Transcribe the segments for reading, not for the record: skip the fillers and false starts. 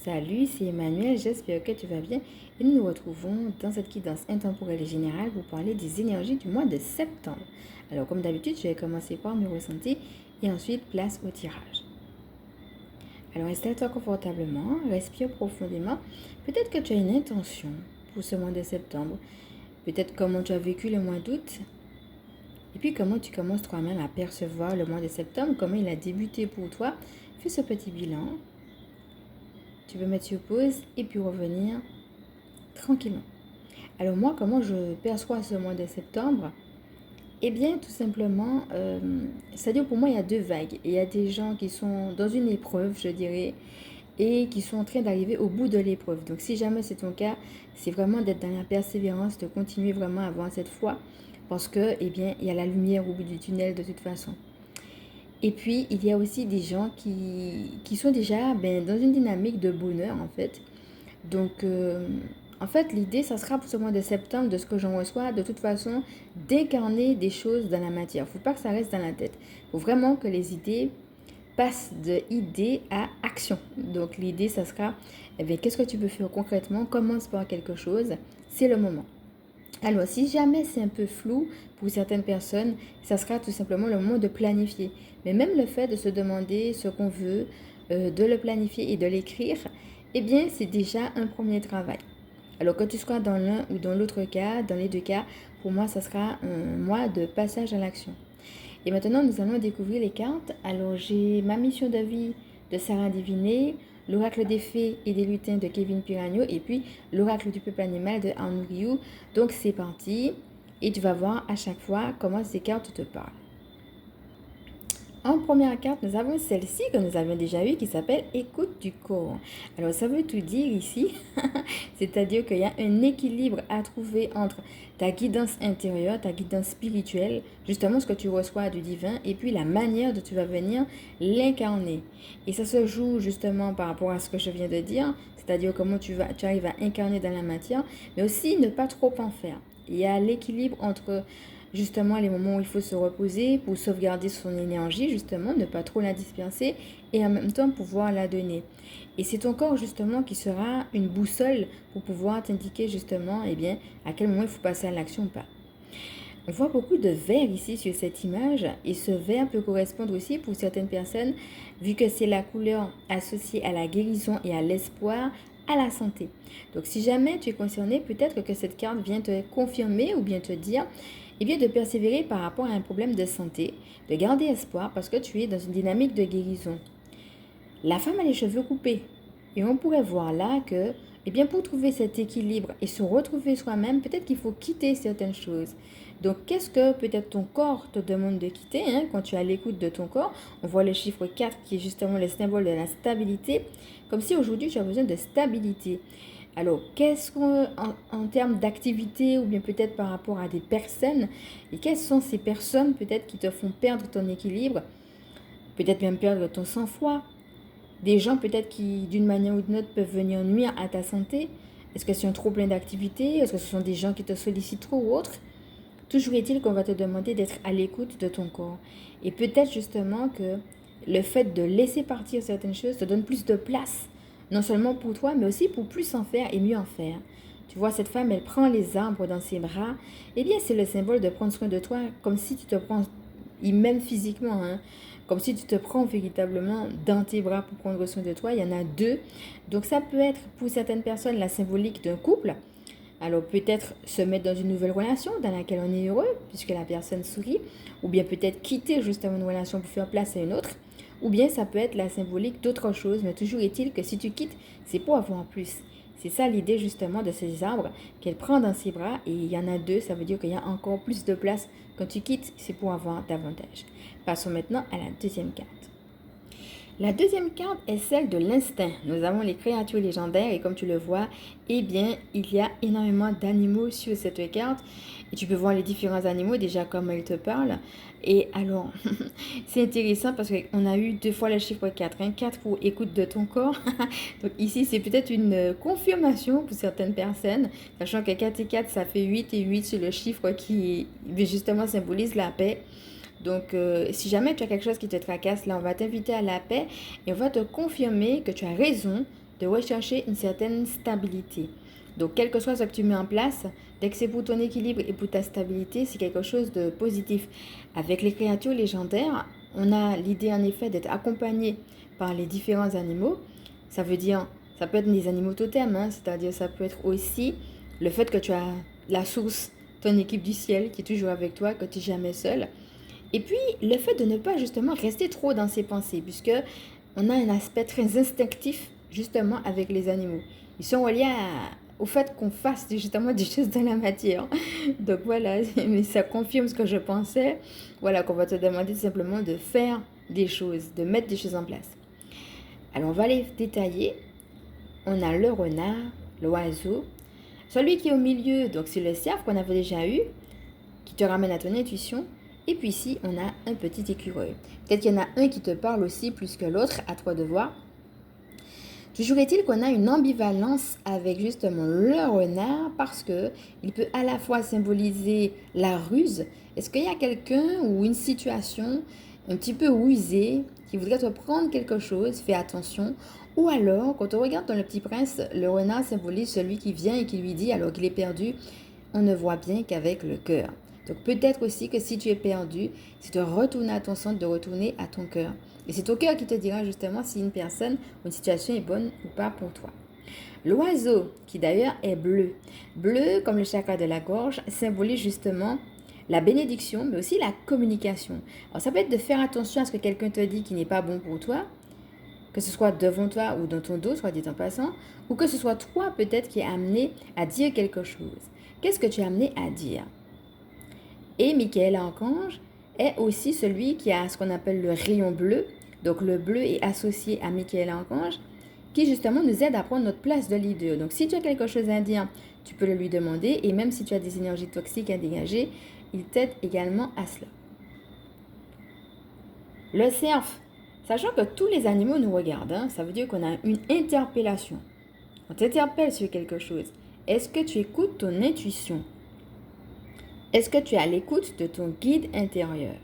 Salut, c'est Emmanuel, j'espère que tu vas bien et nous nous retrouvons dans cette guidance intemporelle et générale pour parler des énergies du mois de septembre. Alors comme d'habitude, je vais commencer par me ressentir et ensuite place au tirage. Alors installe-toi confortablement, respire profondément. Peut-être que tu as une intention pour ce mois de septembre. Peut-être comment tu as vécu le mois d'août. Et puis comment tu commences toi-même à percevoir le mois de septembre, comment il a débuté pour toi. Fais ce petit bilan. Tu peux mettre sur pause et puis revenir tranquillement. Alors moi, comment je perçois ce mois de septembre? Eh bien, tout simplement, c'est-à-dire pour moi, il y a deux vagues. Il y a des gens qui sont dans une épreuve, je dirais, et qui sont en train d'arriver au bout de l'épreuve. Donc si jamais c'est ton cas, c'est vraiment d'être dans la persévérance, de continuer vraiment à avoir cette foi, parce que, eh bien, il y a la lumière au bout du tunnel de toute façon. Et puis, il y a aussi des gens qui sont déjà dans une dynamique de bonheur, en fait. Donc, en fait, l'idée, ça sera pour ce mois de septembre, de ce que j'en reçois, de toute façon, d'incarner des choses dans la matière. Il ne faut pas que ça reste dans la tête. Il faut vraiment que les idées passent de idée à action. Donc, l'idée, ça sera, eh bien, qu'est-ce que tu peux faire concrètement? Commence par quelque chose. C'est le moment. Alors, si jamais c'est un peu flou pour certaines personnes, ça sera tout simplement le moment de planifier. Mais même le fait de se demander ce qu'on veut, de le planifier et de l'écrire, eh bien, c'est déjà un premier travail. Alors, que tu sois dans l'un ou dans l'autre cas, dans les deux cas, pour moi, ça sera un mois de passage à l'action. Et maintenant, nous allons découvrir les cartes. Alors, j'ai ma mission de vie de Sarah Diviné, l'oracle des fées et des lutins de Kevin Piragno et puis l'oracle du peuple animal de Arnaud Rioux. Donc, c'est parti. Et tu vas voir à chaque fois comment ces cartes te parlent. En première carte, nous avons celle-ci que nous avions déjà eue qui s'appelle écoute du corps. Alors ça veut tout dire ici, c'est-à-dire qu'il y a un équilibre à trouver entre ta guidance intérieure, ta guidance spirituelle, justement ce que tu reçois du divin, et puis la manière dont tu vas venir l'incarner. Et ça se joue justement par rapport à ce que je viens de dire, c'est-à-dire comment tu arrives à incarner dans la matière, mais aussi ne pas trop en faire. Il y a l'équilibre entre justement les moments où il faut se reposer pour sauvegarder son énergie, justement, ne pas trop la disperser et en même temps pouvoir la donner. Et c'est ton corps justement qui sera une boussole pour pouvoir t'indiquer justement bien, à quel moment il faut passer à l'action ou pas. On voit beaucoup de vert ici sur cette image et ce vert peut correspondre aussi pour certaines personnes vu que c'est la couleur associée à la guérison et à l'espoir, à la santé. Donc si jamais tu es concerné, peut-être que cette carte vient te confirmer ou bien te dire de persévérer par rapport à un problème de santé, de garder espoir parce que tu es dans une dynamique de guérison. La femme a les cheveux coupés et on pourrait voir là que pour trouver cet équilibre et se retrouver soi-même, peut-être qu'il faut quitter certaines choses. Donc, qu'est-ce que peut-être ton corps te demande de quitter quand tu es à l'écoute de ton corps? On voit le chiffre 4 qui est justement le symbole de la stabilité, comme si aujourd'hui tu as besoin de stabilité. Alors, qu'est-ce en termes d'activité ou bien peut-être par rapport à des personnes, et quelles sont ces personnes peut-être qui te font perdre ton équilibre, peut-être même perdre ton sang-froid? Des gens peut-être qui, d'une manière ou d'une autre, peuvent venir nuire à ta santé. Est-ce que c'est un trop plein d'activités? Est-ce que ce sont des gens qui te sollicitent trop ou autre? Toujours est-il qu'on va te demander d'être à l'écoute de ton corps. Et peut-être justement que le fait de laisser partir certaines choses te donne plus de place. Non seulement pour toi, mais aussi pour plus en faire et mieux en faire. Tu vois, cette femme, elle prend les arbres dans ses bras. Eh bien, c'est le symbole de prendre soin de toi, comme si tu te prends, et même physiquement, comme si tu te prends véritablement dans tes bras pour prendre soin de toi. Il y en a deux. Donc, ça peut être pour certaines personnes la symbolique d'un couple. Alors peut-être se mettre dans une nouvelle relation dans laquelle on est heureux, puisque la personne sourit, ou bien peut-être quitter justement une relation pour faire place à une autre, ou bien ça peut être la symbolique d'autre chose, mais toujours est-il que si tu quittes, c'est pour avoir plus. C'est ça l'idée justement de ces arbres qu'elle prend dans ses bras, et il y en a deux, ça veut dire qu'il y a encore plus de place. Quand tu quittes, c'est pour avoir davantage. Passons maintenant à la deuxième carte. La deuxième carte est celle de l'instinct. Nous avons les créatures légendaires et comme tu le vois, il y a énormément d'animaux sur cette carte. Et tu peux voir les différents animaux déjà comme elles te parlent. Et alors, c'est intéressant parce qu'on a eu deux fois le chiffre 4. 4 pour écoute de ton corps. Donc ici, c'est peut-être une confirmation pour certaines personnes. Sachant que 4 et 4, ça fait 8 et 8 sur le chiffre qui justement symbolise la paix. Donc, si jamais tu as quelque chose qui te tracasse, là, on va t'inviter à la paix et on va te confirmer que tu as raison de rechercher une certaine stabilité. Donc, quel que soit ce que tu mets en place, dès que c'est pour ton équilibre et pour ta stabilité, c'est quelque chose de positif. Avec les créatures légendaires, on a l'idée en effet d'être accompagné par les différents animaux. Ça veut dire, ça peut être des animaux totems, hein, c'est-à-dire ça peut être aussi le fait que tu as la source, ton équipe du ciel qui est toujours avec toi, que tu n'es jamais seul. Et puis, le fait de ne pas justement rester trop dans ses pensées, puisque on a un aspect très instinctif justement avec les animaux. Ils sont reliés au fait qu'on fasse justement des choses dans la matière. Donc voilà, mais ça confirme ce que je pensais. Voilà, qu'on va te demander simplement de faire des choses, de mettre des choses en place. Alors on va les détailler. On a le renard, l'oiseau. Celui qui est au milieu, donc c'est le cerf qu'on avait déjà eu, qui te ramène à ton intuition. Et puis ici, on a un petit écureuil. Peut-être qu'il y en a un qui te parle aussi plus que l'autre, à toi de voir. Toujours est-il qu'on a une ambivalence avec justement le renard parce que il peut à la fois symboliser la ruse. Est-ce qu'il y a quelqu'un ou une situation un petit peu rusée qui voudrait te prendre quelque chose? Fais attention. Ou alors, quand on regarde dans Le Petit Prince, le renard symbolise celui qui vient et qui lui dit alors qu'il est perdu, on ne voit bien qu'avec le cœur. Donc peut-être aussi que si tu es perdu, c'est de retourner à ton centre, de retourner à ton cœur. Et c'est ton cœur qui te dira justement si une personne ou une situation est bonne ou pas pour toi. L'oiseau, qui d'ailleurs est bleu. Bleu, comme le chakra de la gorge, symbolise justement la bénédiction, mais aussi la communication. Alors ça peut être de faire attention à ce que quelqu'un te dit qui n'est pas bon pour toi, que ce soit devant toi ou dans ton dos, soit dit en passant, ou que ce soit toi peut-être qui est amené à dire quelque chose. Qu'est-ce que tu es amené à dire? Et Michael Archange est aussi celui qui a ce qu'on appelle le rayon bleu. Donc le bleu est associé à Michael Archange qui justement nous aide à prendre notre place de leader. Donc si tu as quelque chose à dire, tu peux le lui demander et même si tu as des énergies toxiques à dégager, il t'aide également à cela. Le cerf, sachant que tous les animaux nous regardent, hein, ça veut dire qu'on a une interpellation. On t'interpelle sur quelque chose. Est-ce que tu écoutes ton intuition? Est-ce que tu es à l'écoute de ton guide intérieur?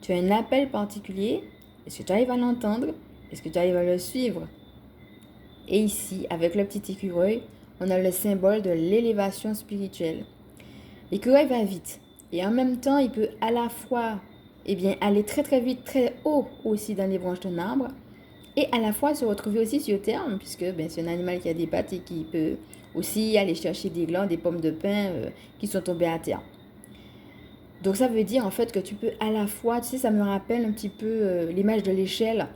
Tu as un appel particulier? Est-ce que tu arrives à l'entendre? Est-ce que tu arrives à le suivre? Et ici, avec le petit écureuil, on a le symbole de l'élévation spirituelle. L'écureuil va vite. Et en même temps, il peut à la fois aller très très vite, très haut aussi dans les branches d'un arbre. Et à la fois se retrouver aussi sur terre, puisque c'est un animal qui a des pattes et qui peut aussi aller chercher des glands, des pommes de pin qui sont tombées à terre. Donc ça veut dire en fait que tu peux à la fois, tu sais, ça me rappelle un petit peu l'image de l'échelle,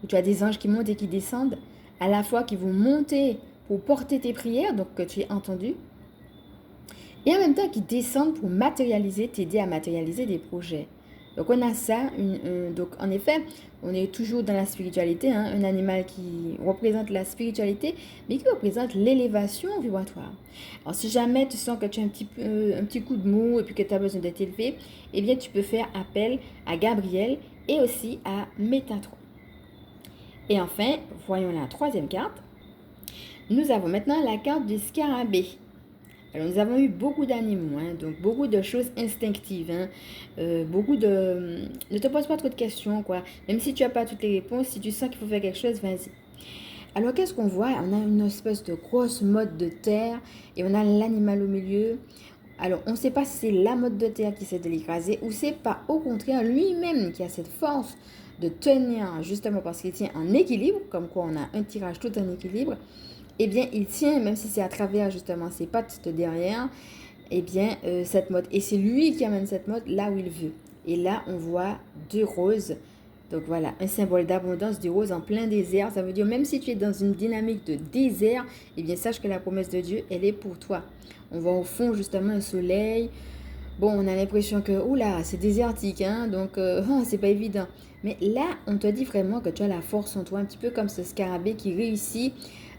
où tu as des anges qui montent et qui descendent, à la fois qui vont monter pour porter tes prières, donc que tu es entendu, et en même temps qui descendent pour matérialiser, t'aider à matérialiser des projets. Donc on a ça, donc en effet, on est toujours dans la spiritualité, hein, un animal qui représente la spiritualité, mais qui représente l'élévation vibratoire. Alors si jamais tu sens que tu as un petit coup de mou et puis que tu as besoin d'être élevé, eh bien tu peux faire appel à Gabriel et aussi à Métatron. Et enfin, voyons la troisième carte. Nous avons maintenant la carte du scarabée. Alors, nous avons eu beaucoup d'animaux, hein, donc beaucoup de choses instinctives. Beaucoup de... Ne te pose pas trop de questions, quoi. Même si tu n'as pas toutes les réponses, si tu sens qu'il faut faire quelque chose, vas-y. Alors, qu'est-ce qu'on voit? On a une espèce de grosse motte de terre et on a l'animal au milieu. Alors, on ne sait pas si c'est la motte de terre qui essaie de l'écraser ou c'est pas au contraire lui-même qui a cette force de tenir, justement parce qu'il tient en équilibre, comme quoi on a un tirage tout en équilibre. Eh bien, il tient, même si c'est à travers justement ses pattes de derrière, cette motte. Et c'est lui qui amène cette motte là où il veut. Et là, on voit deux roses. Donc voilà, un symbole d'abondance du rose en plein désert. Ça veut dire, même si tu es dans une dynamique de désert, eh bien, sache que la promesse de Dieu, elle est pour toi. On voit au fond justement un soleil. Bon, on a l'impression que, oula, c'est désertique, hein, donc c'est pas évident. Mais là, on te dit vraiment que tu as la force en toi, un petit peu comme ce scarabée qui réussit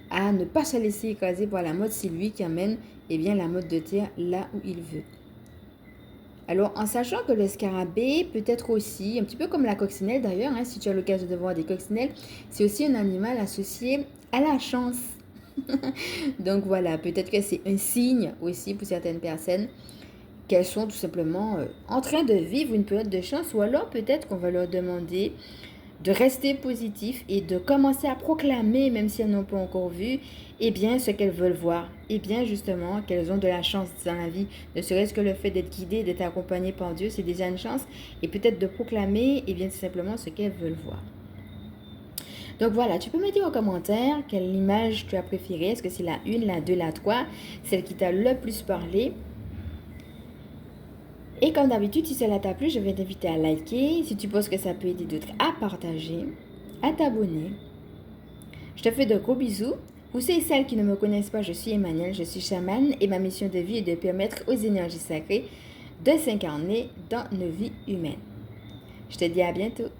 à ne pas se laisser écraser par la motte, c'est lui qui amène la motte de terre là où il veut. Alors, en sachant que le scarabée peut être aussi, un petit peu comme la coccinelle d'ailleurs, hein, si tu as l'occasion de voir des coccinelles, c'est aussi un animal associé à la chance. Donc voilà, peut-être que c'est un signe aussi pour certaines personnes qu'elles sont tout simplement en train de vivre une période de chance, ou alors peut-être qu'on va leur demander de rester positif et de commencer à proclamer, même si elles n'ont pas encore vu, eh bien, ce qu'elles veulent voir. Eh bien, justement, qu'elles ont de la chance dans la vie. Ne serait-ce que le fait d'être guidées, d'être accompagnées par Dieu, c'est déjà une chance. Et peut-être de proclamer, eh bien, tout simplement ce qu'elles veulent voir. Donc voilà, tu peux me dire en commentaire quelle image tu as préférée. Est-ce que c'est la 1, la 2, la 3, celle qui t'a le plus parlé? Et comme d'habitude, si cela t'a plu, je vais t'inviter à liker. Si tu penses que ça peut aider d'autres, à partager, à t'abonner. Je te fais de gros bisous. Pour ceux et celles qui ne me connaissent pas, je suis Emmanuel, je suis chamane et ma mission de vie est de permettre aux énergies sacrées de s'incarner dans nos vies humaines. Je te dis à bientôt.